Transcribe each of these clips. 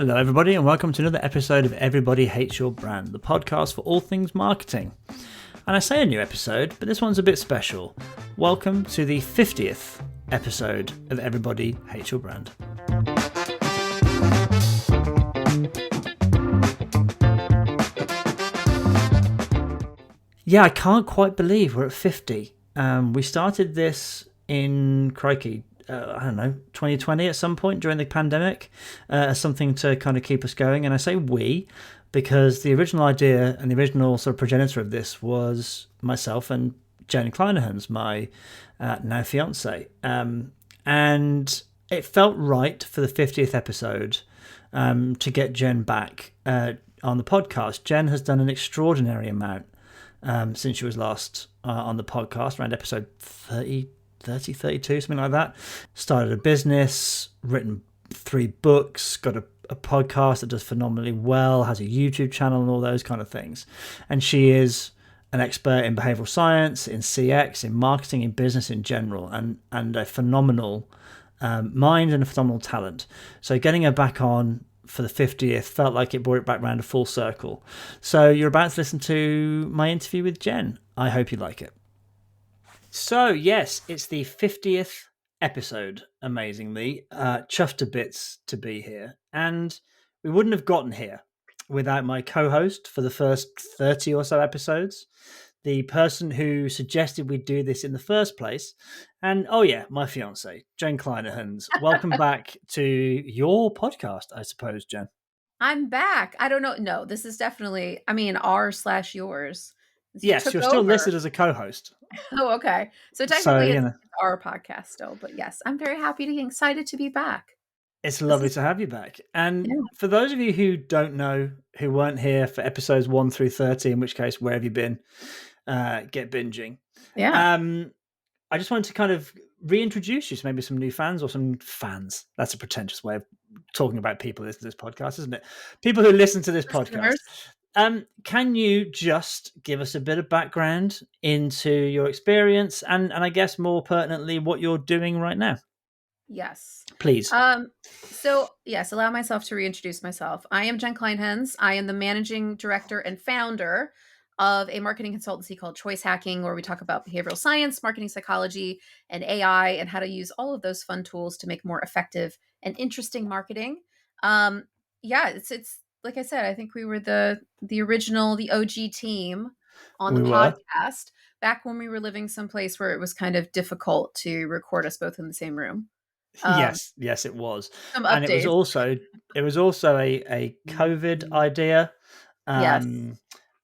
Hello, everybody, and welcome to another episode of Everybody Hates Your Brand, the podcast for all things marketing. And I say a new episode, but this one's a bit special. Welcome to the 50th episode of Everybody Hates Your Brand. Yeah, I can't quite believe we're at 50. We started this in, crikey, 2020 at some point during the pandemic, as something to kind of keep us going. And I say we because the original idea and the original sort of progenitor of this was myself and Jen Clinehens, my now fiance. And it felt right for the 50th episode to get Jen back on the podcast. Jen has done an extraordinary amount since she was last on the podcast, around episode 32, something like that. Started a business, written 3 books, got a podcast that does phenomenally well, has a YouTube channel and all those kind of things. And she is an expert in behavioural science, in CX, in marketing, in business in general, and a phenomenal mind and a phenomenal talent. So getting her back on for the 50th felt like it brought it back around a full circle. So you're about to listen to my interview with Jen. I hope you like it. So yes, it's the 50th episode, amazingly. Chuffed to bits to be here. And we wouldn't have gotten here without my co-host for the first 30 or so episodes, the person who suggested we do this in the first place. And oh yeah, my fiance, Jen Clinehens. Welcome back to your podcast, I suppose, Jen. I'm back. I don't know. No, this is definitely, r/yours. Yes, you're still listed as a co-host. Oh, okay. So technically it's our podcast still, but yes, I'm very happy to be excited to be back. It's lovely to have you back. And for those of you who don't know, who weren't here for episodes 1 through 30, in which case, where have you been? Get binging. Yeah. I just wanted to kind of reintroduce you to maybe some new fans or some fans. That's a pretentious way of talking about people who listen to this podcast, isn't it? People who listen to this podcast. Can you just give us a bit of background into your experience and I guess more pertinently, what you're doing right now? Yes. Please. So yes, allow myself to reintroduce myself. I am Jen Clinehens. I am the managing director and founder of a marketing consultancy called Choice Hacking, where we talk about behavioral science, marketing psychology, and AI, and how to use all of those fun tools to make more effective and interesting marketing. It's like I said, I think we were the original, the OG team on the podcast back when we were living someplace where it was kind of difficult to record us both in the same room. Yes, it was. Some and updates. it was also a COVID idea. Yes.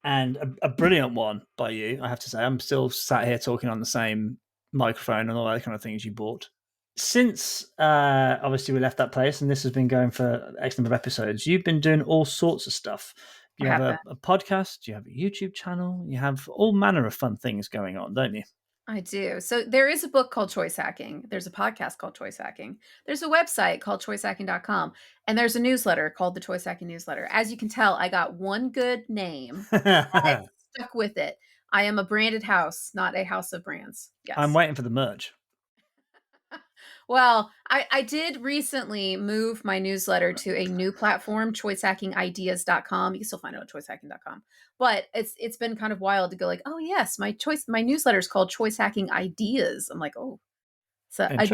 And a brilliant one by you, I have to say. I'm still sat here talking on the same microphone and all that kind of things you bought. Since obviously we left that place, and this has been going for X number of episodes, you've been doing all sorts of stuff. You have a podcast, you have a YouTube channel, you have all manner of fun things going on, don't you? I do. So there is a book called Choice Hacking. There's a podcast called Choice Hacking. There's a website called choicehacking.com. And there's a newsletter called the Choice Hacking Newsletter. As you can tell, I got one good name. I stuck with it. I am a branded house, not a house of brands. Yes. I'm waiting for the merch. Well, I did recently move my newsletter to a new platform, choicehackingideas.com. You can still find it on choicehacking.com. But it's been kind of wild to go like, oh yes, my newsletter is called Choice Hacking Ideas. I'm like, oh, so a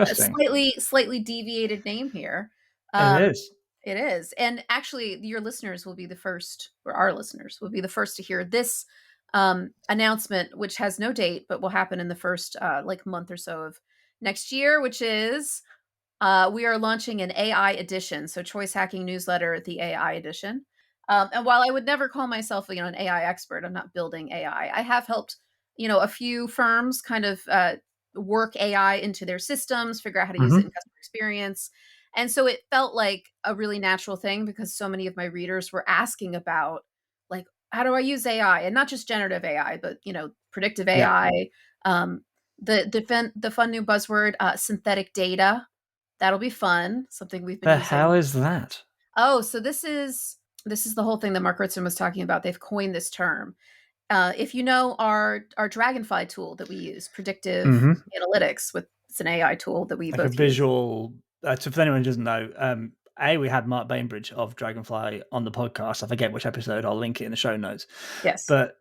slightly deviated name here. It is. And actually your listeners will be the first, or our listeners will be the first to hear this announcement, which has no date, but will happen in the first month or so of next year, which is we are launching an AI edition. So Choice Hacking Newsletter, the AI edition. And while I would never call myself, an AI expert, I'm not building AI. I have helped, a few firms kind of work AI into their systems, figure out how to use it in customer experience. And so it felt like a really natural thing because so many of my readers were asking about, like, how do I use AI? And not just generative AI, but, predictive AI. The fun new buzzword, synthetic data. That'll be fun. Something we've been using. The hell is that? Oh, so this is the whole thing that Mark Ritson was talking about. They've coined this term. If you know our Dragonfly tool that we use, predictive analytics, it's an AI tool that we like both a visual. So for anyone who doesn't know, we had Mark Bainbridge of Dragonfly on the podcast. I forget which episode. I'll link it in the show notes. Yes. But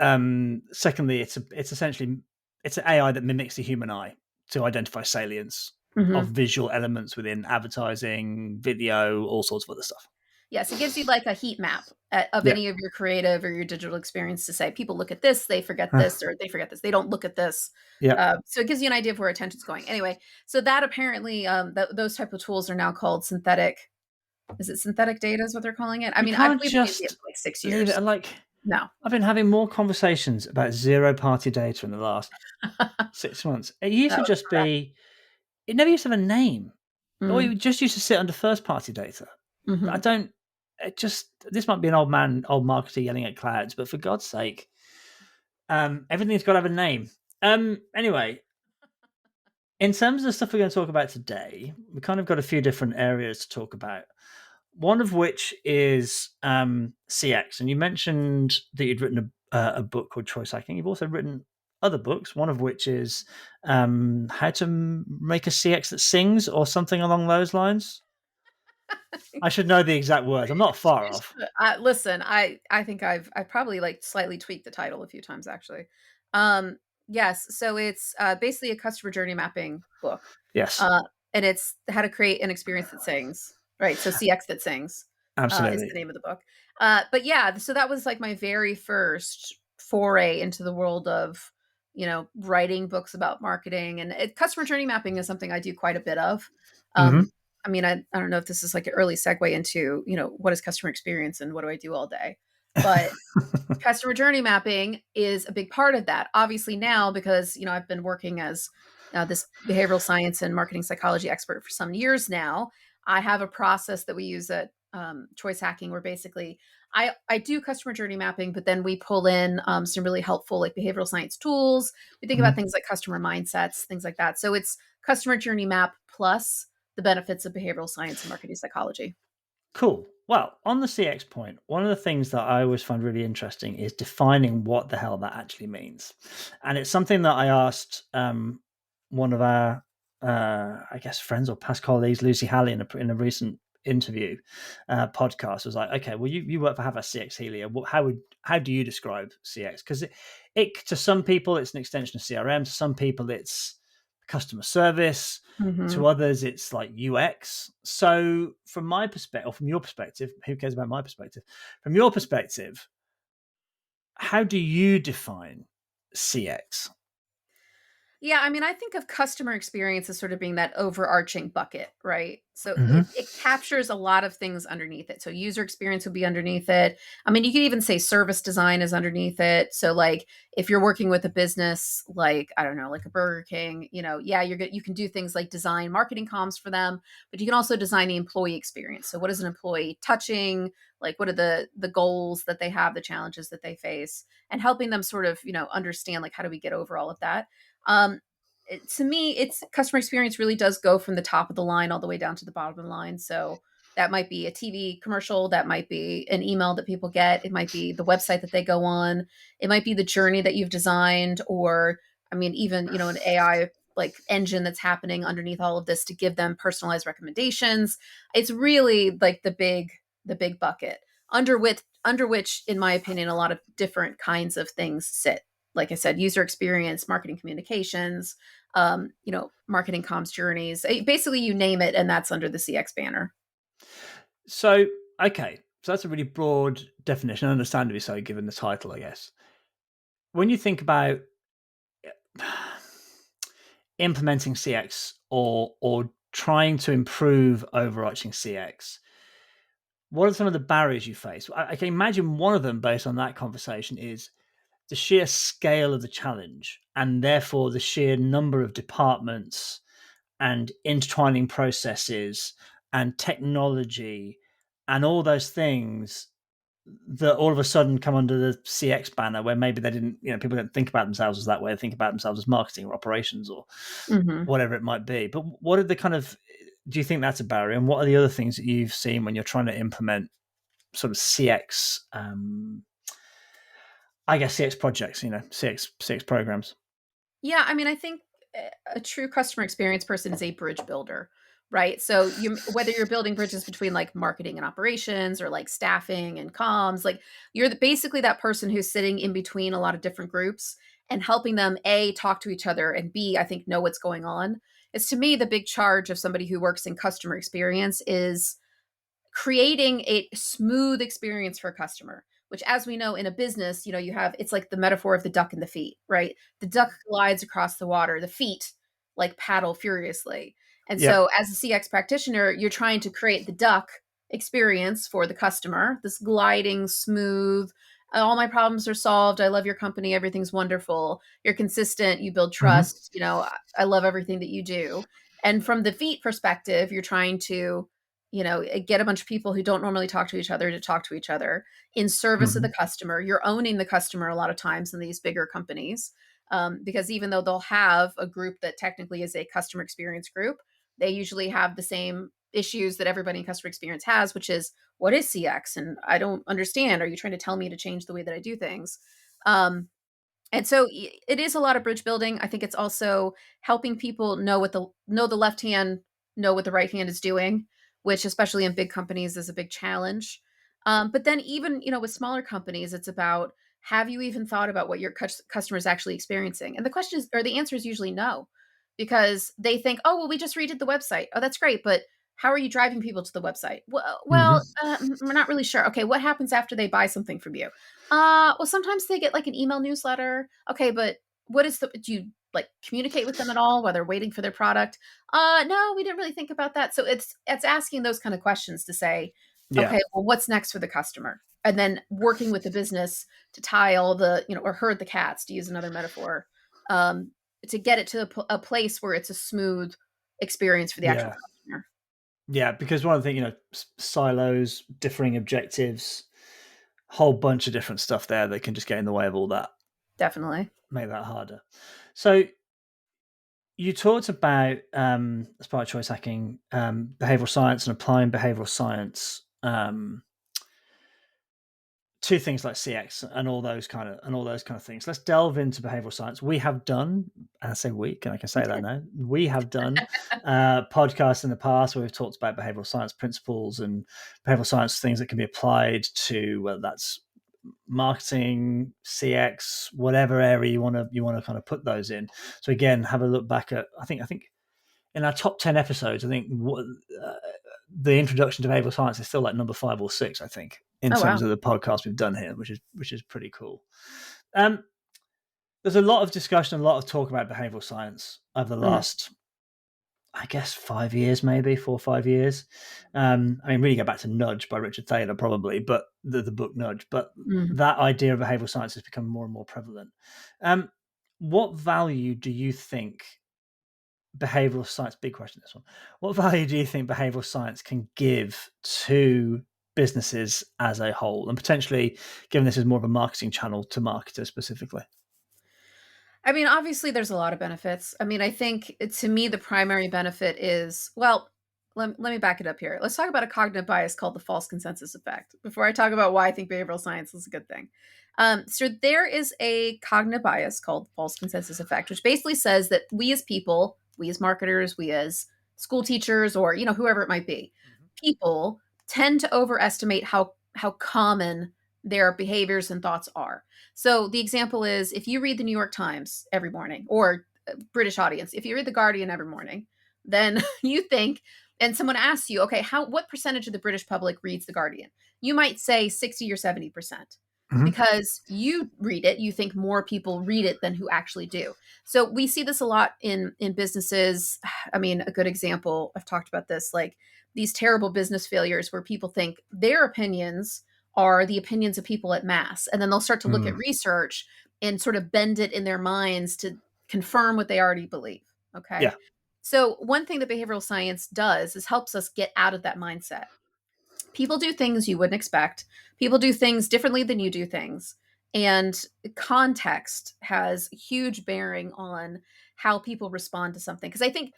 secondly, it's essentially it's an AI that mimics the human eye to identify salience of Hmm. visual elements within advertising, video, all sorts of other stuff. Yes, it gives you like a heat map of Yeah. any of your creative or your digital experience to say people look at this, they forget this, or they forget this, they don't look at this. Yeah. So it gives you an idea of where attention's going. Anyway, so that apparently those type of tools are now called synthetic. Is it synthetic data? Is what they're calling it? I You mean, I can't believe we've been just for like 6 years. leave it like No. I've been having more conversations about zero party data in the last 6 months. It used That to was just correct. be, it never used to have a name. Or Mm, you just used to sit under first party data. I mhm. don't, it just, this might be an old marketer yelling at clouds, but for God's sake, everything's got to have a name. Anyway, in terms of the stuff we're going to talk about today, we kind of got a few different areas to talk about. One of which is CX, and you mentioned that you'd written a book called Choice Hacking. You've also written other books, one of which is how to make a CX that sings, or something along those lines. I should know the exact words. I'm not far off. Listen, I think I've probably like slightly tweaked the title a few times actually. Um, yes, so it's basically a customer journey mapping book, Yes, uh, and it's how to create an experience that sings. Right, so CX that sings is absolutely. the name of the book. But yeah, so that was like my very first foray into the world of writing books about marketing, and customer journey mapping is something I do quite a bit of. Hmm. Um, I mean, I don't know if this is like an early segue into, what is customer experience and what do I do all day? But customer journey mapping is a big part of that. Obviously now, because, I've been working as this behavioral science and marketing psychology expert for some years now, I have a process that we use at Choice Hacking where basically I do customer journey mapping, but then we pull in some really helpful like behavioral science tools. We think about Hmm. things like customer mindsets, things like that. So it's customer journey map plus the benefits of behavioral science and marketing psychology. Cool. Well, on the CX point, one of the things that I always find really interesting is defining what the hell that actually means. And it's something that I asked one of our, I guess, friends or past colleagues, Lucy Halley, in a recent interview podcast. Was like, okay, well, you work for Have a CX Helia. How do you describe CX? Because it to some people it's an extension of CRM. To some people it's customer service. To Hmm. others, it's like UX. So, from my perspective, or from your perspective, who cares about my perspective? From your perspective, how do you define CX? Yeah, I mean, I think of customer experience as sort of being that overarching bucket, right? So Hmm. it captures a lot of things underneath it. So user experience would be underneath it. I mean, you could even say service design is underneath it. So like if you're working with a business like I don't know, like a Burger King, yeah, you can do things like design marketing comms for them, but you can also design the employee experience. So what is an employee touching? Like what are the goals that they have, the challenges that they face, and helping them sort of, understand like how do we get over all of that. Um, to me, it's customer experience really does go from the top of the line all the way down to the bottom of the line. So that might be a TV commercial, that might be an email that people get, it might be the website that they go on, it might be the journey that you've designed, or I mean, even an AI like engine that's happening underneath all of this to give them personalized recommendations. It's really like the big bucket under which, in my opinion, a lot of different kinds of things sit. Like I said, user experience, marketing communications, marketing comms journeys. Basically, you name it, and that's under the CX banner. So, okay, so that's a really broad definition, understandably so, given the title, I guess. When you think about implementing CX or trying to improve overarching CX, what are some of the barriers you face? I can imagine one of them, based on that conversation, is the sheer scale of the challenge and therefore the sheer number of departments and intertwining processes and technology and all those things that all of a sudden come under the CX banner, where maybe they didn't, people don't think about themselves as that way. They think about themselves as marketing or operations or Hmm. whatever it might be. But what are the kind of, do you think that's a barrier? And what are the other things that you've seen when you're trying to implement sort of CX, I guess CX projects, CX programs? Yeah, I mean, I think a true customer experience person is a bridge builder, right? So whether you're building bridges between like marketing and operations or like staffing and comms, like you're basically that person who's sitting in between a lot of different groups and helping them A, talk to each other, and B, I think know what's going on. It's to me the big charge of somebody who works in customer experience is creating a smooth experience for a customer, which as we know in a business, you have, it's like the metaphor of the duck and the feet, right? The duck glides across the water, the feet like paddle furiously. And Yep. so as a CX practitioner, you're trying to create the duck experience for the customer, this gliding, smooth, all my problems are solved. I love your company. Everything's wonderful. You're consistent. You build Hmm. trust. I love everything that you do. And from the feet perspective, you're trying to get a bunch of people who don't normally talk to each other to talk to each other in service of the Hmm. customer. You're owning the customer a lot of times in these bigger companies, because even though they'll have a group that technically is a customer experience group, they usually have the same issues that everybody in customer experience has, which is, what is CX? And I don't understand. Are you trying to tell me to change the way that I do things? Um, and so it is a lot of bridge building. I think it's also helping people know the left hand, know what the right hand is doing, which especially in big companies is a big challenge. But then even with smaller companies, it's about, have you even thought about what your customer is actually experiencing? And the question is, or the answer is usually no, because they think, oh well, we just redid the website. Oh, that's great, but how are you driving people to the website? Hmm. We're not really sure. Okay, what happens after they buy something from you? Well, sometimes they get like an email newsletter. Okay, but do you like communicate with them at all while they're waiting for their product? No, we didn't really think about that. So it's asking those kind of questions to say, Yeah. okay, well, what's next for the customer? And then working with the business to tie all the, or herd the cats, to use another metaphor, um, to get it to a place where it's a smooth experience for the actual Yeah. customer. Yeah. Because one of the things, silos, differing objectives, whole bunch of different stuff there that can just get in the way of all that, Definitely. make that harder. So you talked about as part of choice hacking, behavioral science and applying behavioral science to things like CX and all those kind of things. Let's delve into behavioral science. We have done, and I say we, and I can say that now. We have done podcasts in the past where we've talked about behavioral science principles and behavioral science things that can be applied to whether that's marketing, CX, whatever area you want to kind of put those in. So again, have a look back at I think in our top 10 episodes, I think the introduction to behavioral science is still like number 5 or 6, I think, in Oh terms wow. of the podcast we've done here, which is pretty cool. Um, there's a lot of discussion, a lot of talk about behavioral science over the Mm, last, I guess, 5 years, maybe 4 or 5 years. Really go back to Nudge by Richard Thaler, probably, but the book Nudge. But mm. that idea of behavioral science has become more and more prevalent. What value do you think behavioral science, big question this one, what value do you think behavioral science can give to businesses as a whole, and potentially given this is more of a marketing channel to marketers specifically? I mean, obviously, there's a lot of benefits. I mean, I think to me, the primary benefit is, well, let me back it up here. Let's talk about a cognitive bias called the false consensus effect before I talk about why I think behavioral science is a good thing. So, there is a cognitive bias called the false consensus effect, which basically says that we as people, we as marketers, we as school teachers, or whoever it might be, people tend to overestimate how common their behaviors and thoughts are. So the example is, if you read the New York Times every morning, or British audience, if you read the Guardian every morning, then you think, and someone asks you, okay, what percentage of the British public reads the Guardian? You might say 60 or 70%. Mm-hmm. Because you read it, you think more people read it than who actually do. So we see this a lot in businesses. I mean, a good example, I've talked about this, like these terrible business failures where people think their opinions are the opinions of people at mass. And then they'll start to look at Mm. research and sort of bend it in their minds to confirm what they already believe. Okay. Yeah. So, one thing that behavioral science does is helps us get out of that mindset. People do things you wouldn't expect. People do things differently than you do things. And context has huge bearing on how people respond to something. Because I think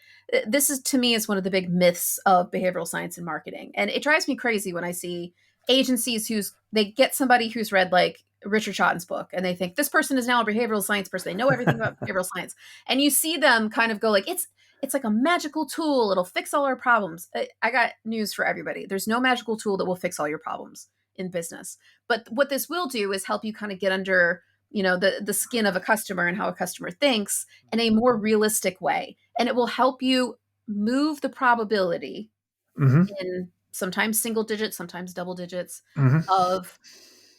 this is, to me, is one of the big myths of behavioral science and marketing. And it drives me crazy when I see agencies they get somebody who's read like Richard Shotton's book and they think this person is now a behavioral science person. They know everything about behavioral science. And you see them kind of go like, it's like a magical tool. It'll fix all our problems. I got news for everybody. There's no magical tool that will fix all your problems in business. But what this will do is help you kind of get under, the skin of a customer and how a customer thinks in a more realistic way. And it will help you move the probability Mm-hmm. in sometimes single digits, sometimes double digits Mm-hmm. of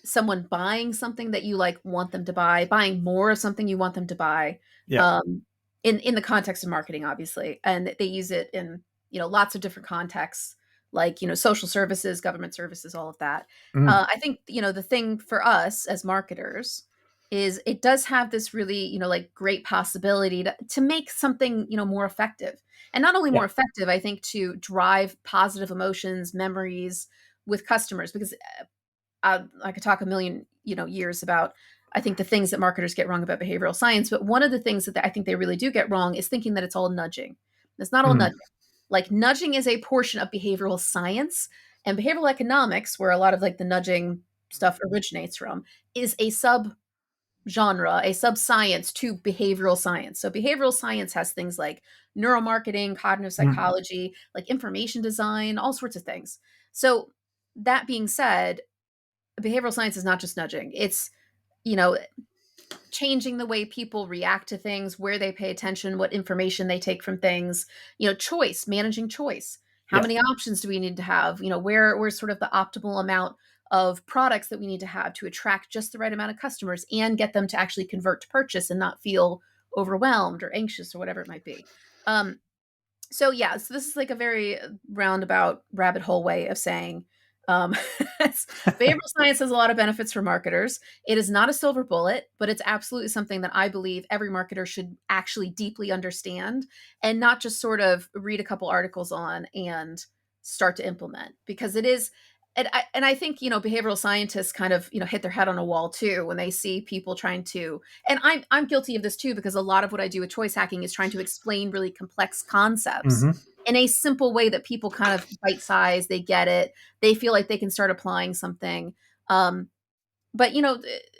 someone buying something that you like want them to buy, buying more of something you want them to buy, Yeah. um, in the context of marketing, obviously, and they use it in lots of different contexts, like social services, government services, all of that. Mm. I think the thing for us as marketers is it does have this really like great possibility to make something more effective, and not only more Yeah. effective, I think to drive positive emotions, memories with customers, because I could talk a million, years about, I think, the things that marketers get wrong about behavioral science. But one of the things that I think they really do get wrong is thinking that it's all nudging. It's not all Mm. nudging. Like nudging is a portion of behavioral science, and behavioral economics, where a lot of like the nudging stuff originates from, is a sub genre, a sub science to behavioral science. So behavioral science has things like neuromarketing, cognitive Mm. psychology, like information design, all sorts of things. So that being said, behavioral science is not just nudging. It's, you know, changing the way people react to things, where they pay attention, what information they take from things, choice, managing choice. How Yeah. many options do we need to have? Where's sort of the optimal amount of products that we need to have to attract just the right amount of customers and get them to actually convert to purchase and not feel overwhelmed or anxious or whatever it might be. So yeah, so this is like a very roundabout rabbit hole way of saying um, behavioral science has a lot of benefits for marketers. It is not a silver bullet, but it's absolutely something that I believe every marketer should actually deeply understand and not just sort of read a couple articles on and start to implement, because it is. And I think behavioral scientists kind of hit their head on a wall too when they see people trying to, and I'm guilty of this too, because a lot of what I do with choice hacking is trying to explain really complex concepts Mm-hmm. in a simple way that people kind of bite size, they get it, they feel like they can start applying something. But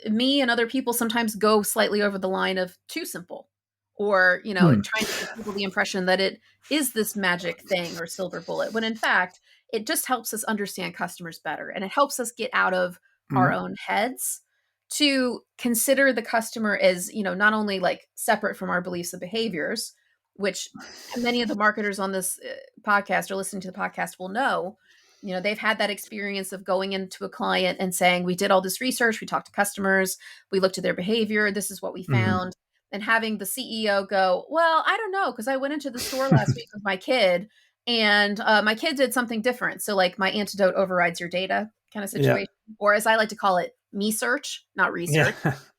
me and other people sometimes go slightly over the line of too simple, or Mm. trying to give people the impression that it is this magic thing or silver bullet, when in fact it just helps us understand customers better, and it helps us get out of our Mm. own heads to consider the customer as not only like separate from our beliefs and behaviors, which many of the marketers on this podcast or listening to the podcast will know. They've had that experience of going into a client and saying, we did all this research, we talked to customers, we looked at their behavior, this is what we Mm. found. And having the CEO go, well, I don't know, because I went into the store last week with my kid, and my kid did something different. So like my antidote overrides your data kind of Yeah. situation, or as I like to call it, me search, not Yeah. research,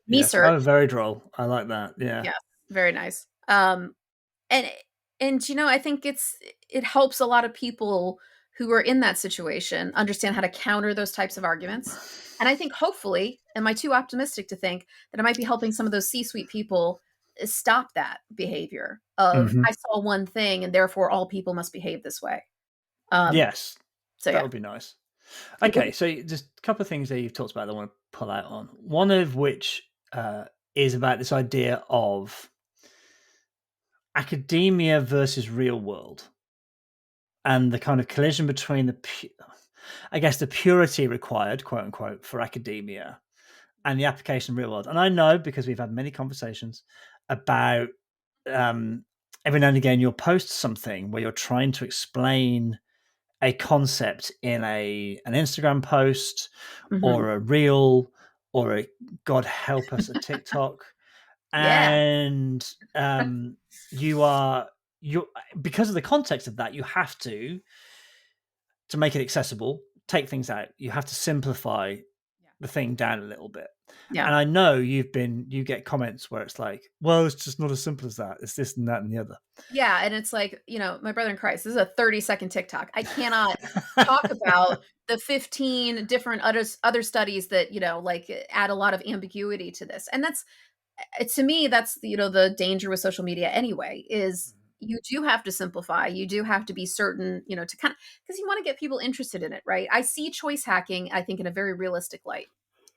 me Yes. search. Oh, very droll. I like that. Yeah. Yeah, very nice. And I think it helps a lot of people who are in that situation understand how to counter those types of arguments. And I think hopefully, am I too optimistic to think that it might be helping some of those C-suite people stop that behavior of, Mm-hmm. I saw one thing and therefore all people must behave this way. Um, Yes. so That yeah, would be nice. it would Okay. be. So just a couple of things that you've talked about that I want to pull out on. One of which is about this idea of academia versus real world, and the kind of collision between I guess, the purity required, quote unquote, for academia and the application in real world. And I know, because we've had many conversations about every now and again you'll post something where you're trying to explain a concept in an Instagram post Mhm. or a reel or a, God help us, a TikTok, Yeah. and you are you because of the context of that, you have to make it accessible, take things out. You have to simplify Yeah. the thing down a little bit. Yeah. And I know you get comments where it's like, well, it's just not as simple as that. It's this and that and the other. Yeah, and it's like, my brother in Christ, this is a 30-second TikTok. I cannot talk about the 15 different other studies that, like add a lot of ambiguity to this. And that's to me, that's the danger with social media anyway, is you do have to simplify. You do have to be certain, to kind of, because you want to get people interested in it, right? I see choice hacking, I think, in a very realistic light,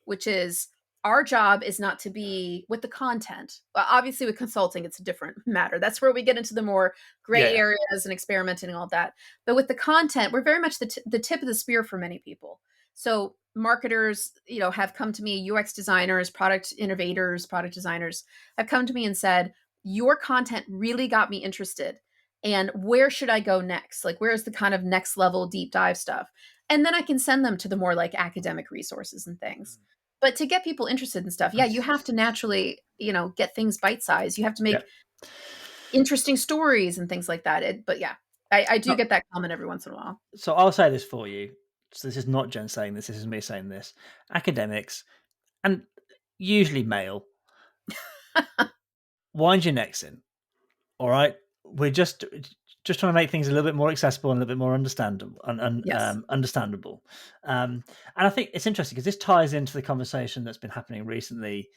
which is, our job is not to be with the content. Well, obviously, with consulting, it's a different matter. That's where we get into the more gray Yeah. areas and experimenting and all of that. But with the content, we're very much the tip of the spear for many people. So marketers, have come to me, UX designers, product innovators, product designers have come to me and said, your content really got me interested. And where should I go next? Like, where's the kind of next level deep dive stuff? And then I can send them to the more like academic resources and things. But to get people interested in stuff, yeah, you have to naturally, get things bite sized. You have to Yeah. make interesting stories and things like that. But yeah, I do No, get that comment every once in a while. so I'll say this for you. So this is not Jen saying this. This is me saying this. Academics, and usually male, wind your necks in. All right, we're just trying to make things a little bit more accessible and a little bit more understandable Yes. understandable. And I think it's interesting because this ties into the conversation that's been happening recently.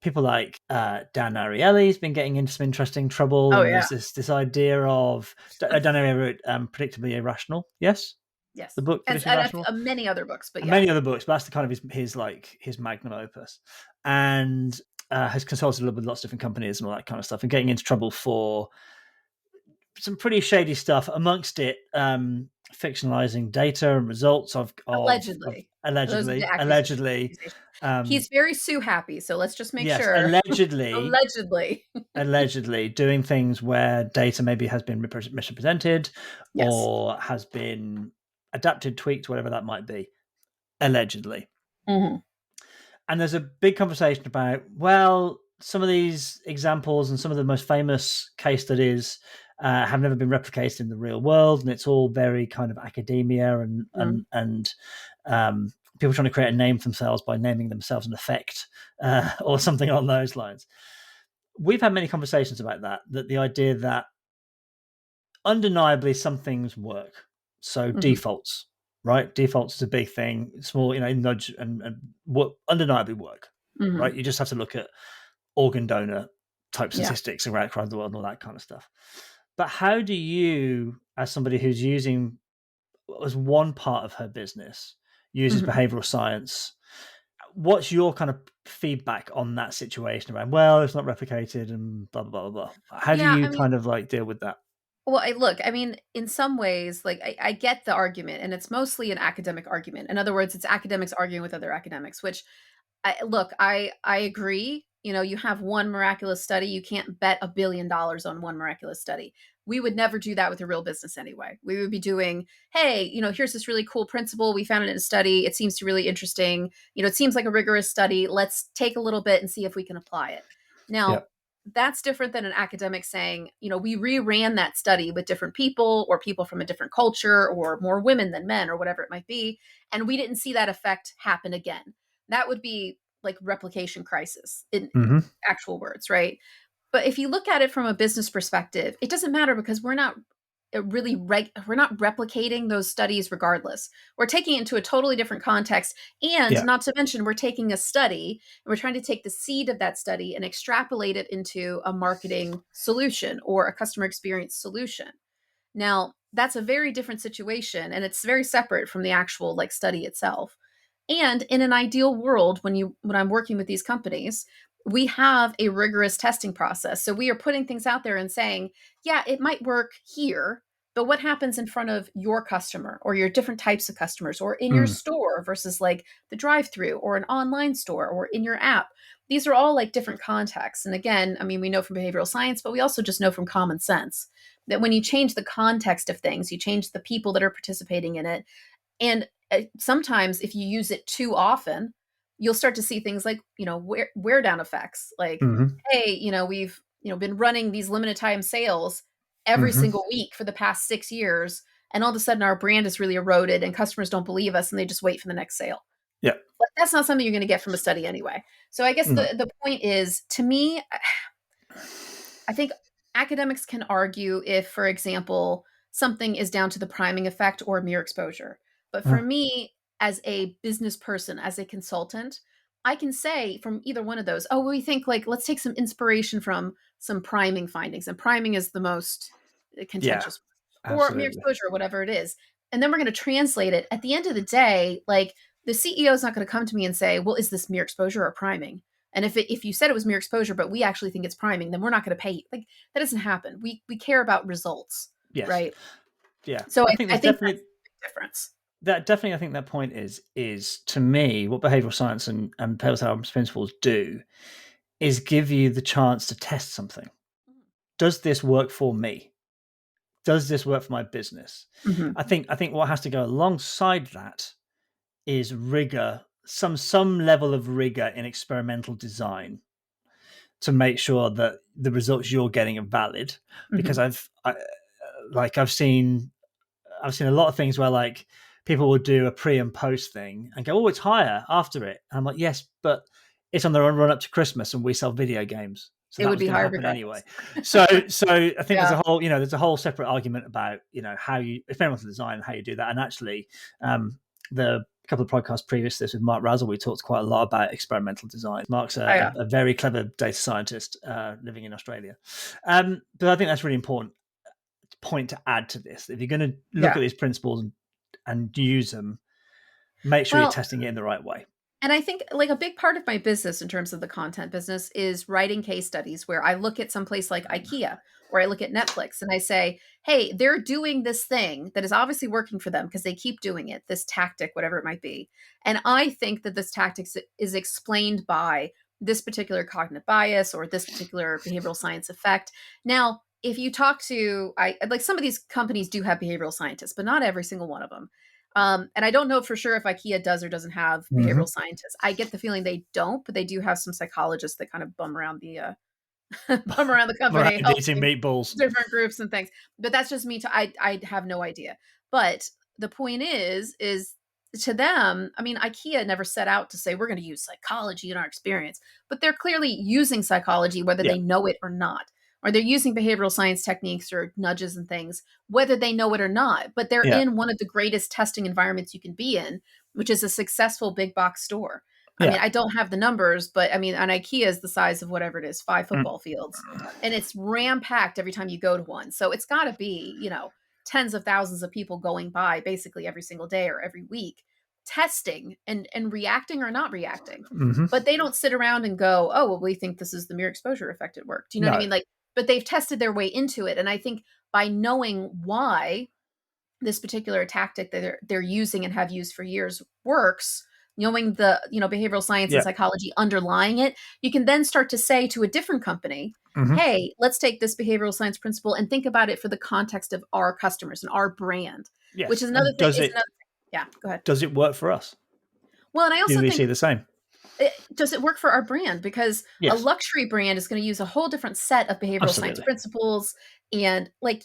People like Dan Ariely's been getting into some interesting trouble, Oh and yeah. there's this idea of Dan Ariely wrote Predictably Irrational. Yes, the Yes. book And, Predictably and Irrational, many other books, but and yeah. many other books, but that's the kind of his magnum opus, and has consulted with lots of different companies and all that kind of stuff, and getting into trouble for some pretty shady stuff. Amongst it, fictionalizing data and results of Allegedly. Those are the allegedly, accusations. um, He's very Sue happy, so let's just make yes, sure. allegedly, Allegedly. allegedly doing things where data maybe has been misrepresented Yes. or has been adapted, tweaked, whatever that might be. Allegedly. Hmm. And there's a big conversation about, well, some of these examples and some of the most famous case studies have never been replicated in the real world, and it's all very kind of academia and people trying to create a name for themselves by naming themselves an effect or something along those lines. We've had many conversations about that the idea that undeniably some things work. So Hmm. defaults, right? Defaults is a big thing. Small, nudge and what undeniably work, Hmm. right? You just have to look at organ donor type Yeah. statistics around across the world and all that kind of stuff. But how do you, as somebody who's using as one part of her business, uses Hmm. behavioral science, what's your kind of feedback on that situation around, well, it's not replicated and blah blah blah blah. How do Yeah, you I mean, kind of like deal with that? well, I mean, in some ways, like I get the argument, and it's mostly an academic argument. In other words, it's academics arguing with other academics, which I agree. You have one miraculous study. You can't bet $1 billion on one miraculous study. We would never do that with a real business anyway. We would be doing, hey, here's this really cool principle. We found it in a study. It seems really interesting. It seems like a rigorous study. Let's take a little bit and see if we can apply it. Yeah. Now, that's different than an academic saying, we reran that study with different people or people from a different culture or more women than men or whatever it might be. And we didn't see that effect happen again. That would be like replication crisis in Mm-hmm. actual words, right? But if you look at it from a business perspective, it doesn't matter because we're not replicating those studies regardless. We're taking it into a totally different context, and Yeah. not to mention we're taking a study and we're trying to take the seed of that study and extrapolate it into a marketing solution or a customer experience solution. Now, that's a very different situation, and it's very separate from the actual like study itself. And in an ideal world, when I'm working with these companies, we have a rigorous testing process. So we are putting things out there and saying, yeah, it might work here, but what happens in front of your customer or your different types of customers or in your Mm. store versus like the drive-through or an online store or in your app? These are all like different contexts. And again, I mean, we know from behavioral science, but we also just know from common sense that when you change the context of things, you change the people that are participating in it. And sometimes if you use it too often, you'll start to see things like, wear down effects. Like, Mm-hmm. hey, we've, been running these limited time sales every Mm-hmm. single week for the past 6 years. And all of a sudden our brand is really eroded and customers don't believe us and they just wait for the next sale. Yeah. But that's not something you're going to get from a study anyway. So I guess No. the point is, to me, I think academics can argue if, for example, something is down to the priming effect or mere exposure. But for Uh, me, as a business person, as a consultant, I can say from either one of those, oh, we think like, let's take some inspiration from some priming findings. And priming is the most yeah. contentious, or mere Absolutely. exposure, whatever it is. And then we're going to translate it. At the end of the day, like, the CEO is not going to come to me and say, well, is this mere exposure or priming? And if you said it was mere exposure, but we actually think it's priming, then we're not going to pay you. Like, that doesn't happen. We care about results, Yes. right? Yeah. So I think I there's think definitely that's the big difference. that definitely I think that point is to me what behavioral science and behavioral science principles do is give you the chance to test something. Does this work for me? Does this work for my business? Mm-hmm. I think what has to go alongside that is rigor, some level of rigor in experimental design to make sure that the results you're getting are valid. Because Mm-hmm. I've seen a lot of things where like people will do a pre and post thing and go, "Oh, it's higher after it." And I'm like, "Yes, but it's on the run up to Christmas, and we sell video games, so It that would was be going to hard happen regardless. anyway." So I think Yeah. there's a whole separate argument about how you experimental design and how you do that. And actually, the couple of podcasts previous to this with Mark Ritson, we talked quite a lot about experimental design. Mark's Oh, yeah. a very clever data scientist living in Australia, but I think that's really important point to add to this. If you're going to look Yeah. at these principles and use them, make sure you're Well, testing it in the right way. and I think like a big part of my business in terms of the content business is writing case studies where I look at some place like IKEA or I look at Netflix and I say, hey, they're doing this thing that is obviously working for them because they keep doing it, this tactic, whatever it might be. And I think that this tactic is explained by this particular cognitive bias or this particular behavioral science effect. Now, if you talk to, I like some of these companies do have behavioral scientists, but not every single one of them. And I don't know for sure if IKEA does or doesn't have behavioral scientists. I get the feeling they don't, but they do have some psychologists that kind of bum around the bum around the Right, company, eating helping meatballs. different groups and things. But that's just me. I have no idea. But the point is to them. I mean, IKEA never set out to say we're going to use psychology in our experience, but they're clearly using psychology whether Yeah, they know it or not. Or they're using behavioral science techniques or nudges and things, whether they know it or not. But they're yeah, in one of the greatest testing environments you can be in, which is a successful big box store. I mean, yeah. I don't have the numbers, but I mean, an IKEA is the size of whatever it is, 5 Mm. football fields, and it's ram packed every time you go to one. So it's got to be, tens of thousands of people going by basically every single day or every week, testing and reacting or not reacting. Hmm. But they don't sit around and go, "Oh, well, we think this is the mere exposure effect at work." Do you know what I No, mean? Like, but they've tested their way into it, and I think by knowing why this particular tactic that they're using and have used for years works, knowing the behavioral science and yeah, psychology underlying it, you can then start to say to a different company, hmm, hey, let's take this behavioral science principle and think about it for the context of our customers and our brand, which yes. is another And thing is another thing. Yeah, go ahead. does it work for us? Well, and I Do also we think, see the same? does it work for our brand? Because a Yes, luxury brand is going to use a whole different set of behavioral science absolutely. principles, and like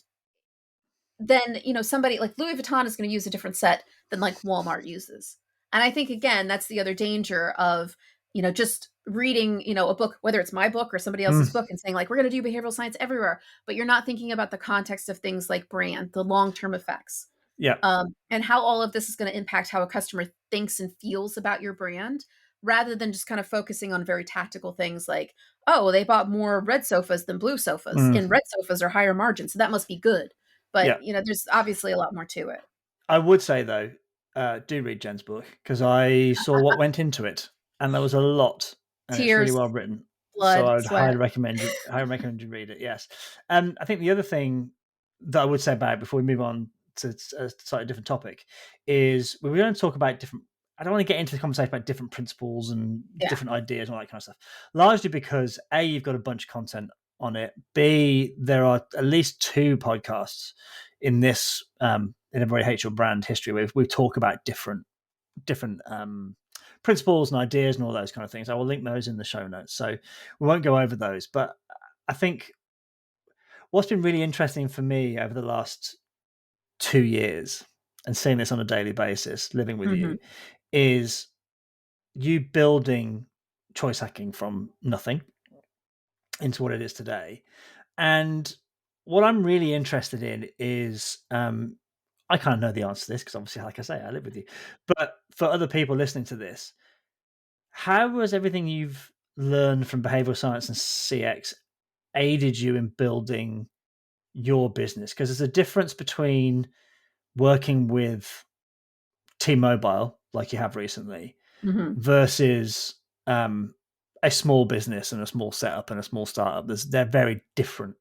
then somebody like Louis Vuitton is going to use a different set than like Walmart uses. And I think again that's the other danger of just reading a book, whether it's my book or somebody else's Mm, book, and saying like we're going to do behavioral science everywhere, but you're not thinking about the context of things like brand, the long-term effects, yeah, and how all of this is going to impact how a customer thinks and feels about your brand, rather than just kind of focusing on very tactical things like, oh, they bought more red sofas than blue sofas, mm, and red sofas are higher margin, so that must be good. But yeah. there's obviously a lot more to it. I would say though, do read Jen's book because I saw what went into it, and there was a lot, and it's really Tears, well written. So blood, I would sweat. highly recommend you read it. Yes, I think the other thing that I would say about it before we move on to a slightly different topic is we're going to talk about different. I don't want to get into the conversation about different principles and Yeah. different ideas and all that kind of stuff. Largely because A, you've got a bunch of content on it. B, there are at least two podcasts in this in a very hate your brand history where we talk about different principles and ideas and all those kind of things. I will link those in the show notes, so we won't go over those. But I think what's been really interesting for me over the last 2 years and seeing this on a daily basis, living with Hmm. you, is you building choice hacking from nothing into what it is today. And what I'm really interested in is I kind of know the answer to this because obviously, like I say, I live with you. But for other people listening to this, how has everything you've learned from behavioral science and CX aided you in building your business? Because there's a difference between working with T-Mobile like you have recently Hmm. versus a small business and a small setup and a small startup. They're very different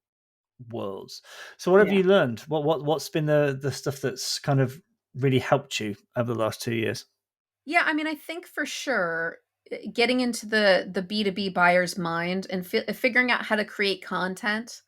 worlds. So what have Yeah. you learned? What's been the stuff that's kind of really helped you over the last 2 years? Yeah, I mean, I think for sure getting into the B2B buyer's mind and figuring out how to create content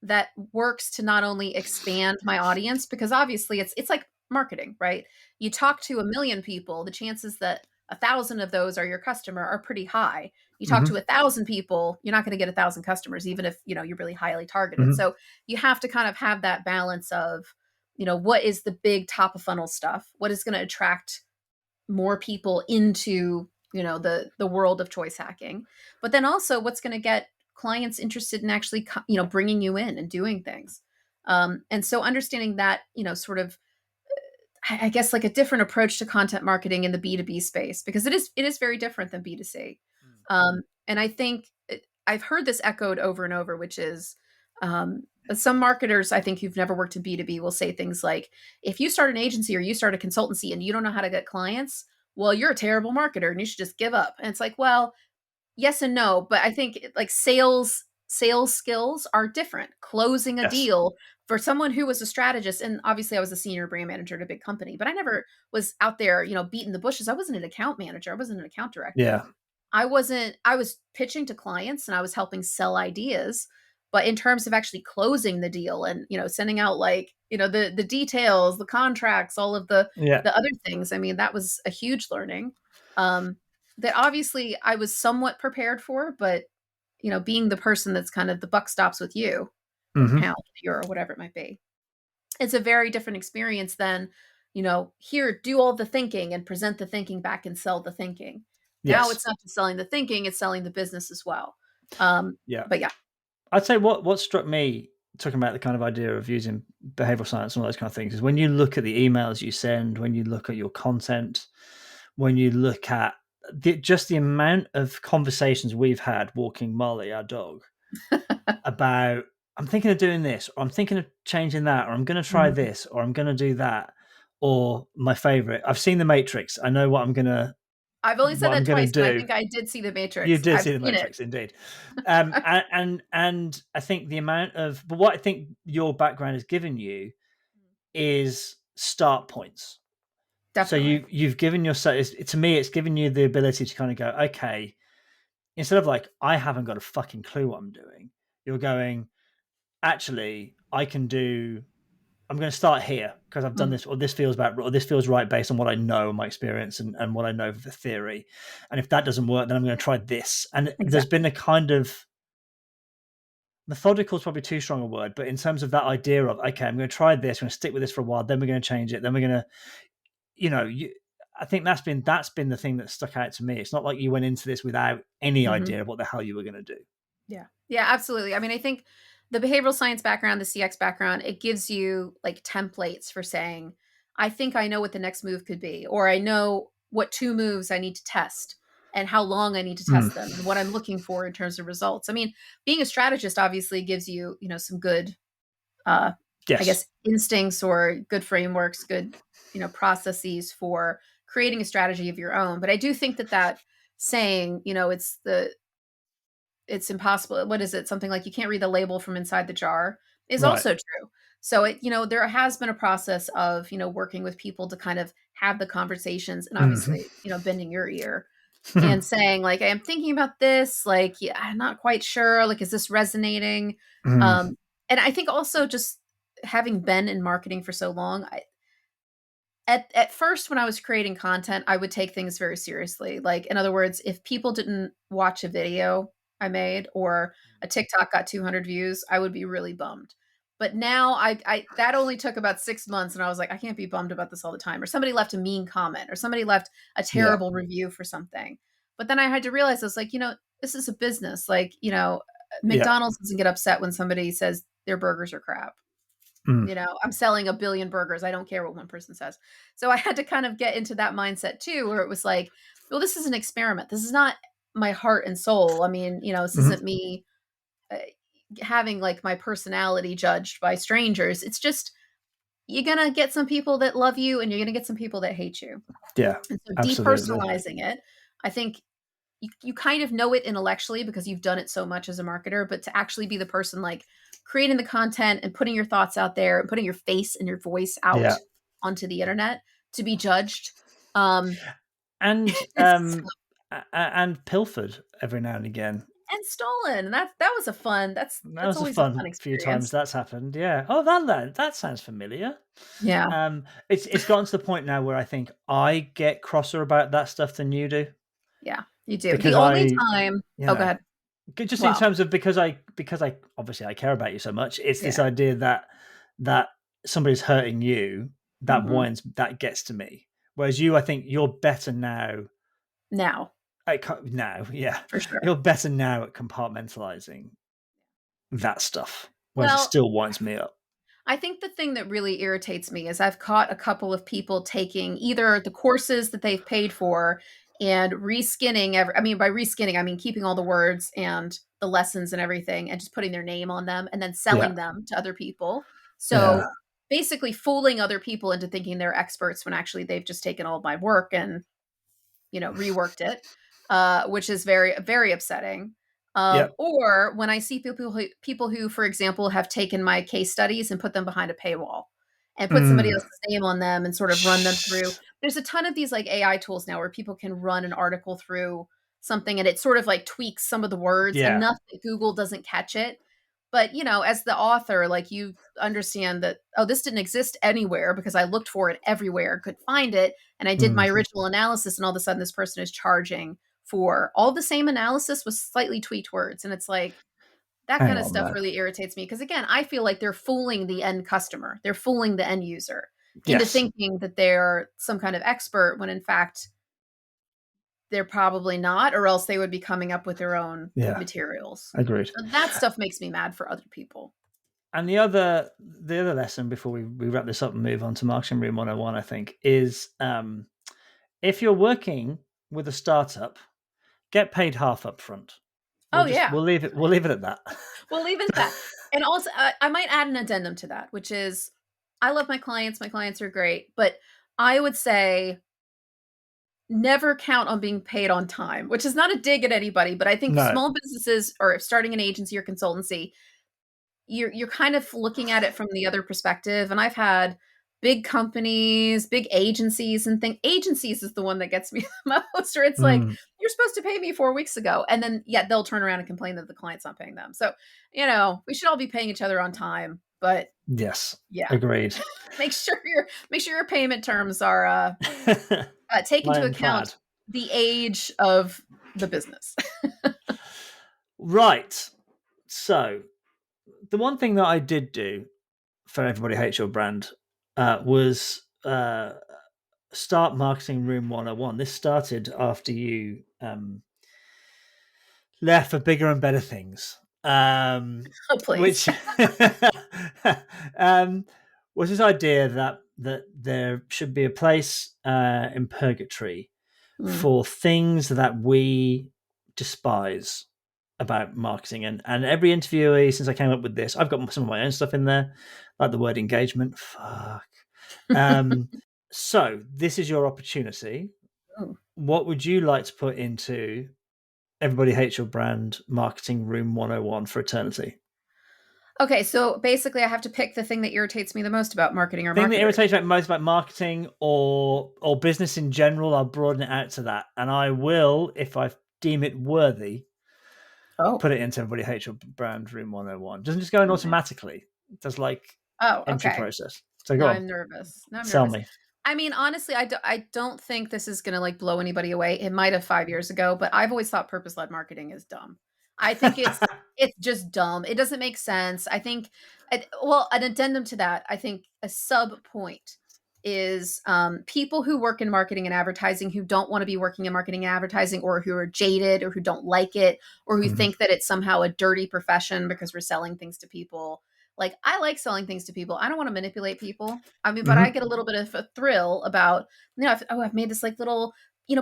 that works to not only expand my audience, because obviously it's like marketing, right? You talk to a million people, the chances that 1,000 of those are your customer are pretty high. You talk to Hmm. 1,000 people, you're not going to get 1,000 customers, even if you're really highly targeted. Hmm. So you have to kind of have that balance of what is the big top of funnel stuff, what is going to attract more people into the world of choice hacking, but then also what's going to get clients interested in actually bringing you in and doing things. And so understanding that sort of I guess like a different approach to content marketing in the B2B space, because it is very different than B2C. And I think I've heard this echoed over and over, which is some marketers, I think who've never worked in B2B, will say things like, if you start an agency or you start a consultancy and you don't know how to get clients, well, you're a terrible marketer and you should just give up. And it's like, well, yes and no, but I think like sales skills are different. Closing a Yes. deal for someone who was a strategist, and obviously I was a senior brand manager at a big company, but I never was out there, beating the bushes. I wasn't an account manager. I wasn't an account director. Yeah. I was pitching to clients and I was helping sell ideas, but in terms of actually closing the deal and, sending out like, the details, the contracts, all of Yeah. the other things, I mean, that was a huge learning. Um, that obviously I was somewhat prepared for, but being the person that's kind of the buck stops with you, or the Hmm. pound, the euro, whatever it might be, it's a very different experience than, here, do all the thinking and present the thinking back and sell the thinking. Now Yes. it's not just selling the thinking, it's selling the business as well. Yeah. But yeah. I'd say what struck me talking about the kind of idea of using behavioral science and all those kind of things is when you look at the emails you send, when you look at your content, when you look at just the amount of conversations we've had walking Molly, our dog, about I'm thinking of doing this, or I'm thinking of changing that, or I'm going to try Mhm. this, or I'm going to do that, or my favorite, I've seen The Matrix. I know I've only said what I'm that going to twice, and I do. think I did see The You Matrix. did I've see The seen it. Matrix, indeed. And I think the amount of, but what I think your background has given you is start points. So Definitely. you've given yourself, to me, it's given you the ability to kind of go, okay, instead of like, I haven't got a fucking clue what I'm doing, you're going, actually, I'm going to start here because I've done Mhm. this, or this feels about, or this feels right based on what I know, my experience, and what I know of the theory. And if that doesn't work, then I'm going to try this. And there's been Exactly. a kind of methodical is probably too strong a word, but in terms of that idea of, okay, I'm going to try this, I'm going to stick with this for a while, then we're going to change it, then we're going to, you know, you, I think that's been the thing that stuck out to me. It's not like you went into this without any Mhm. idea of what the hell you were going to do. Yeah. Yeah, absolutely. I mean, I think the behavioral science background, the CX background, it gives you like templates for saying, I think I know what the next move could be, or I know what two moves I need to test and how long I need to Mm. test them and what I'm looking for in terms of results. I mean, being a strategist obviously gives you, some good I Yes. guess instincts or good frameworks, good, processes for creating a strategy of your own. But I do think that saying, it's impossible. What is it? Something like you can't read the label from inside the jar is Right. also true. So there has been a process of, working with people to kind of have the conversations and Mhm. obviously, bending your ear and saying like, I am thinking about this, like, yeah, I'm not quite sure. Like, is this resonating? Mm. And I think also just having been in marketing for so long, at first when I was creating content, I would take things very seriously. Like, in other words, if people didn't watch a video I made or a TikTok got 200 views, I would be really bummed. But now I that only took about 6 months, and I was like, I can't be bummed about this all the time. Or somebody left a mean comment, or somebody left a Yeah. terrible review for something. But then I had to realize I was like, this is a business. Like, Yeah. McDonald's doesn't get upset when somebody says their burgers are crap. Mm. I'm selling a billion burgers. I don't care what one person says. So I had to kind of get into that mindset too, where it was like, well, this is an experiment. This is not my heart and soul. I mean, this Mhm. isn't me uh, having like my personality judged by strangers. It's just you're going to get some people that love you and you're going to get some people that hate you. Yeah, And so absolutely. depersonalizing it, I think you kind of know it intellectually because you've done it so much as a marketer, but to actually be the person like creating the content and putting your thoughts out there and putting your face and your voice Yeah. out onto the internet to be judged. Um, And it's and pilfered every now and again. and stolen. And that was a fun. That That's was a always a fun fun few times experience. that's happened. Yeah. Oh, that sounds familiar. Yeah, It's gotten to the point now where I think I get crosser about that stuff than you do, yeah, you do. The because only I, time. you Oh, go know, ahead. just in Well, terms of because I obviously I care about you so much. It's this yeah. idea that somebody's hurting you, Hmm. that gets to me. Whereas you, I think you're better now. Now, Now, yeah, for sure. you're better now at compartmentalizing that stuff. Whereas it Well, still winds me up. I think the thing that really irritates me is I've caught a couple of people taking either the courses that they've paid for and reskinning I mean, by reskinning, I mean keeping all the words and the lessons and everything and just putting their name on them and then Yeah, selling them to other people. yeah. So basically fooling other people into thinking they're experts when actually they've just taken all my work and, reworked it, which is very, very upsetting. Yep. Or when I see people who, for example, have taken my case studies and put them behind a paywall and put somebody Mm. else's name on them and sort of run them through. There's a ton of these like AI tools now where people can run an article through something and it sort of like tweaks some of the words Yeah. enough that Google doesn't catch it. But, as the author, like you understand that, oh, this didn't exist anywhere because I looked for it everywhere, could find it, and I did my Mm. original analysis, and all of a sudden this person is charging for all the same analysis with slightly tweaked words. And it's like, that Hang kind of on, stuff though. really irritates me because, again, I feel like they're fooling the end customer. They're fooling the end user into Yes. thinking that they're some kind of expert when in fact they're probably not, or else they would be coming up with their own Yeah. materials. Agreed. So that stuff makes me mad for other people. And the other lesson before we wrap this up and move on to Marketing Room 101, I think, is if you're working with a startup, get paid half up front. Oh, yeah. We'll leave it at that. We'll leave it at that. And also, I might add an addendum to that, which is I love my clients. My clients are great. But I would say never count on being paid on time, which is not a dig at anybody. But I think No. small businesses or starting an agency or consultancy, you're kind of looking at it from the other perspective. And I've had big companies, big agencies, and think agencies is the one that gets me the most. Or it's like, Mm. you're supposed to pay me 4 weeks ago. And then yet they'll turn around and complain that the client's not paying them. So, we should all be paying each other on time. But Yes. yeah, Agreed. make sure your payment terms are take into account Ironclad. the age of the business. Right. So the one thing that I did do for Everybody Hates Your Brand was start Marketing Room 101. This started after you left for bigger and better things, Oh, please. which um, was this idea that there should be a place in purgatory Mm. for things that we despise about marketing. And every interviewee since I came up with this, I've got some of my own stuff in there, like the word engagement. Fuck. Um, so this is your opportunity. Ooh. What would you like to put into Everybody Hates Your Brand Marketing Room 101 for eternity? Okay, so basically, I have to pick the thing that irritates me the most about marketing or Thing that marketers. irritates me most about marketing or business in general, I'll broaden it out to that. And I will, if I deem it worthy, Oh, put it into Everybody Hates Your Brand Room 101. It doesn't just go in okay. automatically. It does like Oh, entry okay. process. So go Now on, I'm nervous. Now I'm sell nervous. me. I mean, honestly, I don't think this is gonna like blow anybody away. It might have 5 years ago, but I've always thought purpose led marketing is dumb. I think it's just dumb. It doesn't make sense. I think, well, an addendum to that. I think a sub point is people who work in marketing and advertising who don't want to be working in marketing and advertising, or who are jaded, or who don't like it, or who Mhm. think that it's somehow a dirty profession because we're selling things to people. Like, I like selling things to people. I don't want to manipulate people. I mean, but I Mhm. get a little bit of a thrill about, I've made this like little,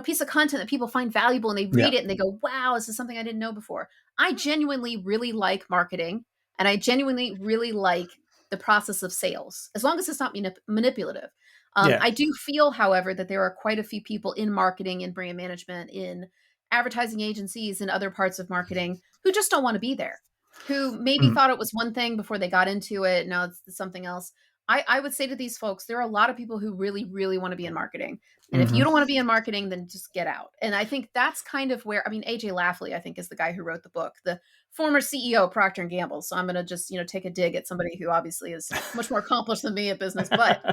piece of content that people find valuable and they Yeah. read it and they go, wow, this is something I didn't know before. I genuinely really like marketing and I genuinely really like the process of sales, as long as it's not manipulative. Yeah. I do feel, however, that there are quite a few people in marketing and brand management, in advertising agencies and other parts of marketing, who just don't want to be there, who maybe Mm, thought it was one thing before they got into it. Now it's something else. I would say to these folks, there are a lot of people who really, really want to be in marketing. And if you mhm. don't want to be in marketing, then just get out. And I think that's kind of where, I mean, AJ Lafley, I think, is the guy who wrote the book, the former CEO of Procter and Gamble. So I'm going to just, take a dig at somebody who obviously is much more accomplished than me at business. But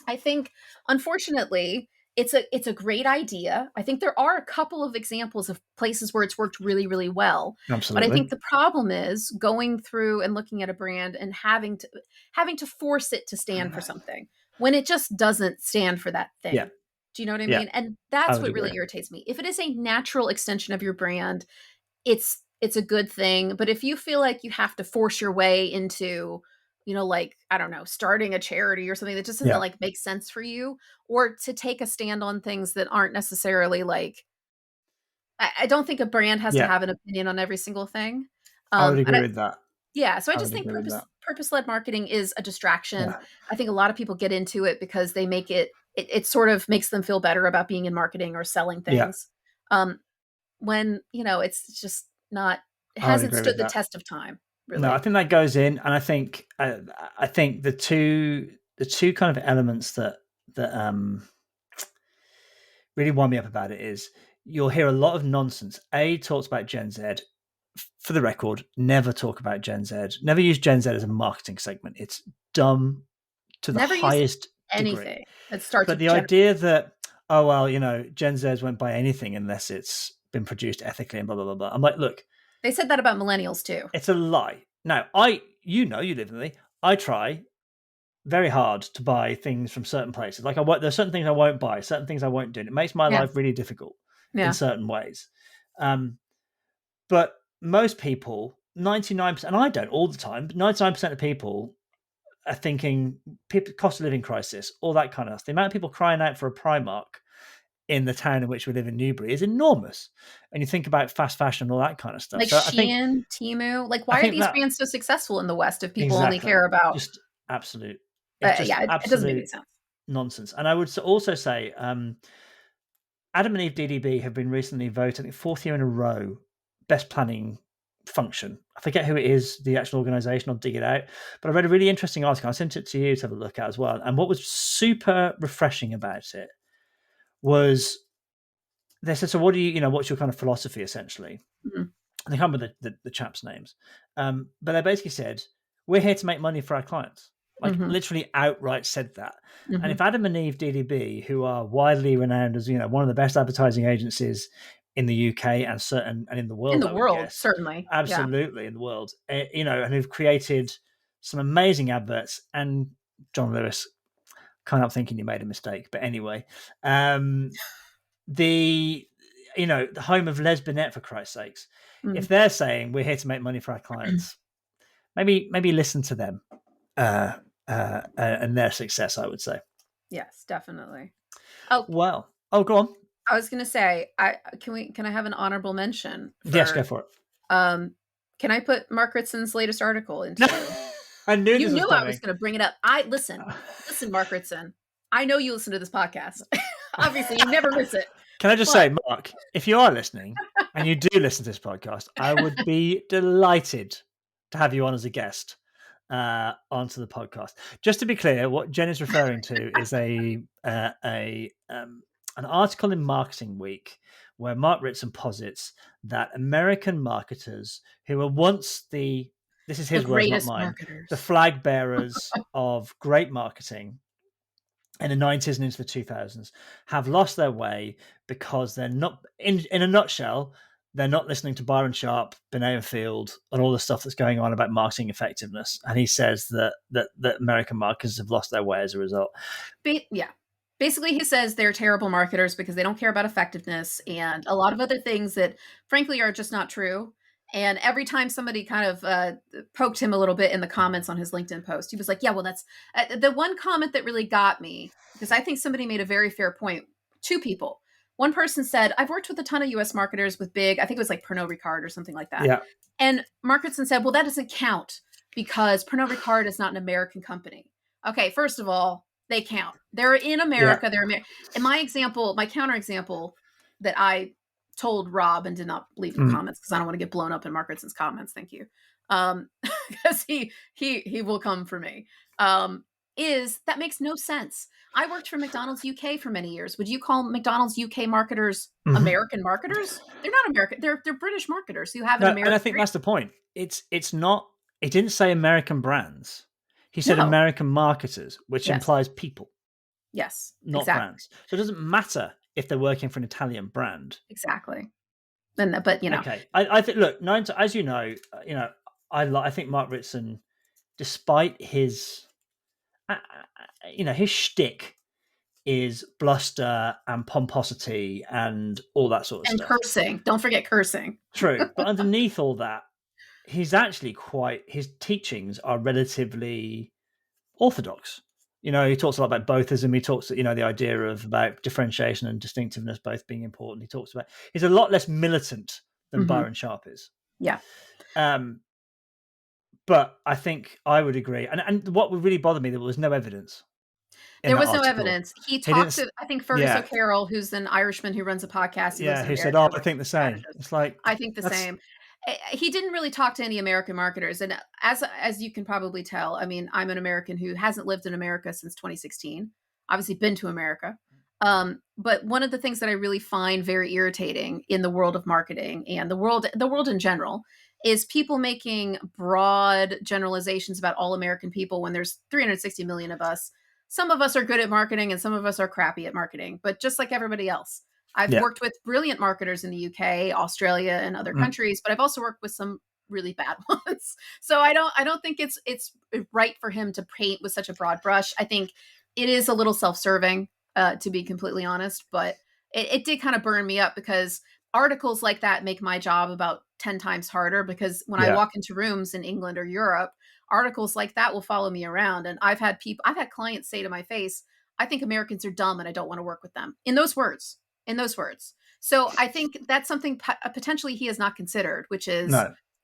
I think, unfortunately, it's a great idea. I think there are a couple of examples of places where it's worked really, really well. But I think Absolutely. the problem is going through and looking at a brand and having to force it to stand for something when it just doesn't stand for that Yeah. thing. Do you know what I Yeah. mean? And I that's would what really agree. irritates me. If it is a natural extension of your brand, it's a good thing. But if you feel like you have to force your way into, like, I don't know, starting a charity or something that just doesn't Yeah. like make sense for you, or to take a stand on things that aren't necessarily like, I don't think a brand has to Yeah. have an opinion on every single thing. I would And agree with that. yeah, so I I just would think agree with that. purpose-led marketing is a distraction. Yeah. I think a lot of people get into it because they make it sort of makes them feel better about being in marketing or selling Yeah. things. Um, when, it's just not, it I would hasn't agree stood with the that. test of time, No, I really. think that goes in, and I think the two kind of elements that really wind me up about it is you'll hear a lot of nonsense. A talks about Gen Z. For the record, never talk about Gen Z. Never use Gen Z as a marketing segment. It's dumb to the Never use highest degree. anything that starts But with the Gen. idea that, oh well, Gen Zs won't buy anything unless it's been produced ethically and blah blah blah blah. I'm like, look, They said that about millennials too. it's a lie. Now, you live with me. I try very hard to buy things from certain places. Like there's certain things I won't buy, certain things I won't do. And it makes my Yeah. life really difficult in Yeah. certain ways. Um, but most people, 99%, and I don't all the time, but 99% of people are thinking cost of living crisis, all that kind of stuff. The amount of people crying out for a Primark in the town in which we live in Newbury is enormous. And you think about fast fashion and all that kind of stuff. Like So I think Shein, Temu. Like, I why are think these that brands so successful in the West if people only exactly care about, just absolute. It's just yeah, it doesn't make any absolute sense. nonsense. And I would also say Adam and Eve DDB have been recently voted, I think, fourth year in a row, best planning function. I forget who it is, the actual organization. I'll dig it out. But I read a really interesting article. I sent it to you to have a look at as well. And what was super refreshing about it was they said, so what do what's your kind of philosophy essentially? Mhm. And they come with the chaps' names. But they basically said, we're here to make money for our clients. Like Mhm. literally outright said that. And if Mhm. Adam and Eve DDB, who are widely renowned as one of the best advertising agencies in the UK and certain and in the In world, the I would world, guess, certainly. Yeah. absolutely in the world, and who've created some amazing adverts. And John Lewis, kind of thinking you made a mistake, but anyway, the the home of Les Binet, for Christ's sakes. If Mm. they're saying we're here to make money for our clients, maybe listen to them and their success, I would say. Yes, definitely. Oh, Well, oh, go on. I was gonna say, can I have an honorable mention Yes, go for, for um can I put Mark Ritson's latest article it. into, I knew you this was knew I was coming. gonna bring it up. I listen, Mark Ritson. I know you listen to this podcast. Obviously, you never miss it. Can I just But say, Mark, if you are listening and you do listen to this podcast, I would be delighted to have you on as a guest onto the podcast. Just to be clear, what Jen is referring to is an article in Marketing Week where Mark Ritson posits that American marketers who were once this is the his words, not greatest mine, the marketers. flag bearers of great marketing in the 90s and into the 2000s have lost their way because they're not, in a nutshell, they're not listening to Byron Sharp, Benay Field, and all the stuff that's going on about marketing effectiveness. And he says that American marketers have lost their way as a result. Yeah. Basically, he says they're terrible marketers because they don't care about effectiveness and a lot of other things that, frankly, are just not true. And every time somebody kind of poked him a little bit in the comments on his LinkedIn post, he was like, yeah, well, that's the one comment that really got me, because I think somebody made a very fair point. Two people. One person said, I've worked with a ton of US marketers with big, I think it was like Pernod Ricard or something like that. Yeah. And Mark Ritson said, well, that doesn't count because Pernod Ricard is not an American company. Okay, first of all, they count. They're in America. They're American. And my counterexample that I told Rob and did not leave in comments because I don't want to get blown up in Mark Ritson's comments. Thank you. Because he will come for me. Is that makes no sense. I worked for McDonald's UK for many years. Would you call McDonald's UK marketers American marketers? They're not American. They're British marketers who have an American. And I think that's the point. It's not. It didn't say American brands. He said American marketers, which implies people. Yes, not brands. So it doesn't matter if they're working for an Italian brand. Exactly. But okay. I think as you know, I think Mark Ritson, despite his, his shtick is bluster and pomposity and all that sort of stuff. And cursing. Don't forget cursing. True. But underneath all that, he's actually his teachings are relatively orthodox. He talks a lot about bothism. He talks, the idea of about differentiation and distinctiveness both being important. He talks about, he's a lot less militant than Byron Sharp is. Yeah. But I think I would agree. And what would really bother me, there was no evidence. There was no evidence. He talked to, I think, Fergus O'Carroll, who's an Irishman who runs a podcast. Who said, I think the same. It's like, I think the same. He didn't really talk to any American marketers. And as you can probably tell, I mean, I'm an American who hasn't lived in America since 2016, obviously been to America. But one of the things that I really find very irritating in the world of marketing and the world in general is people making broad generalizations about all American people when there's 360 million of us. Some of us are good at marketing and some of us are crappy at marketing, but just like everybody else. I've worked with brilliant marketers in the UK, Australia, and other countries, but I've also worked with some really bad ones. So I don't think it's right for him to paint with such a broad brush. I think it is a little self-serving, to be completely honest, but it did kind of burn me up because articles like that make my job about 10 times harder because when I walk into rooms in England or Europe, articles like that will follow me around. And I've had clients say to my face, I think Americans are dumb and I don't want to work with them. In those words. So I think that's something potentially he has not considered, which is,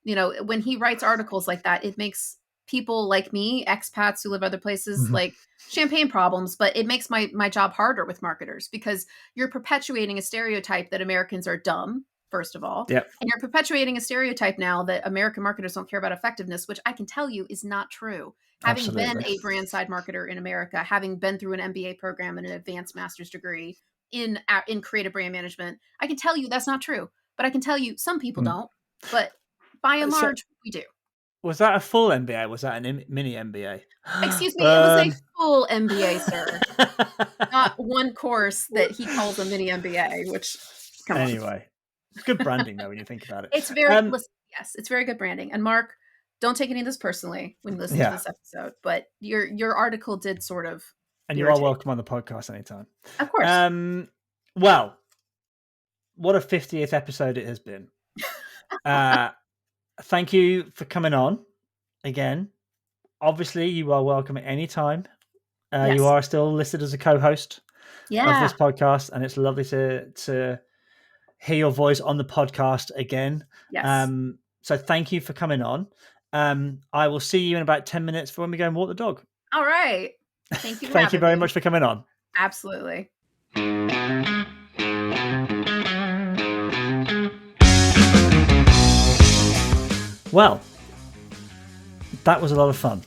when he writes articles like that, it makes people like me, expats who live other places, like champagne problems, but it makes my job harder with marketers because you're perpetuating a stereotype that Americans are dumb, first of all. Yep. And you're perpetuating a stereotype now that American marketers don't care about effectiveness, which I can tell you is not true. Having been a brand side marketer in America, having been through an MBA program and an advanced master's degree in creative brand management, I can tell you that's not true. But I can tell you some people don't. But by and large, we do. Was that a full MBA? Was that a mini MBA? Excuse me, it was a full MBA, sir. Not one course that he calls a mini MBA, which, come on. Anyway, it's good branding, though, when you think about it. It's very, yes, it's very good branding. And Mark, don't take any of this personally when you listen to this episode, but your article did sort of. And you are welcome on the podcast anytime. Of course. Well, what a 50th episode it has been. Thank you for coming on again. Obviously, you are welcome at any time. Yes. You are still listed as a co-host of this podcast, and it's lovely to hear your voice on the podcast again. Yes. So thank you for coming on. I will see you in about 10 minutes for when we go and walk the dog. All right. Thank you. Thank you very much for coming on. Absolutely. Well, that was a lot of fun.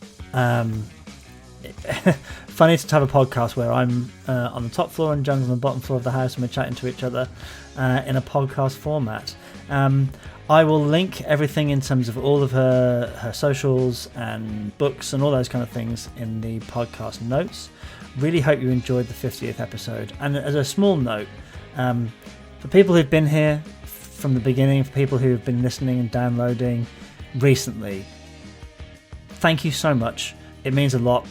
Funny to have a podcast where I'm on the top floor and Jung's on the bottom floor of the house and we're chatting to each other in a podcast format. I will link everything in terms of all of her socials and books and all those kind of things in the podcast notes. Really hope you enjoyed the 50th episode. And as a small note, for people who've been here from the beginning, for people who have been listening and downloading recently, thank you so much. It means a lot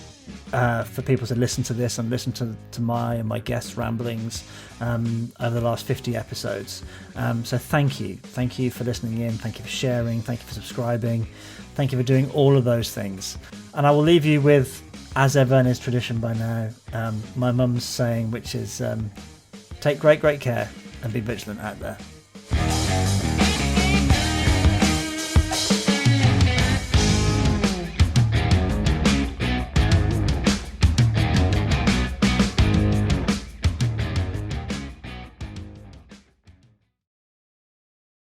for people to listen to this and listen to my and my guests' ramblings over the last 50 episodes. So thank you for listening in, thank you for sharing, thank you for subscribing, thank you for doing all of those things. And I will leave you with, as ever and is tradition by now, my mum's saying, which is take great care and be vigilant out there.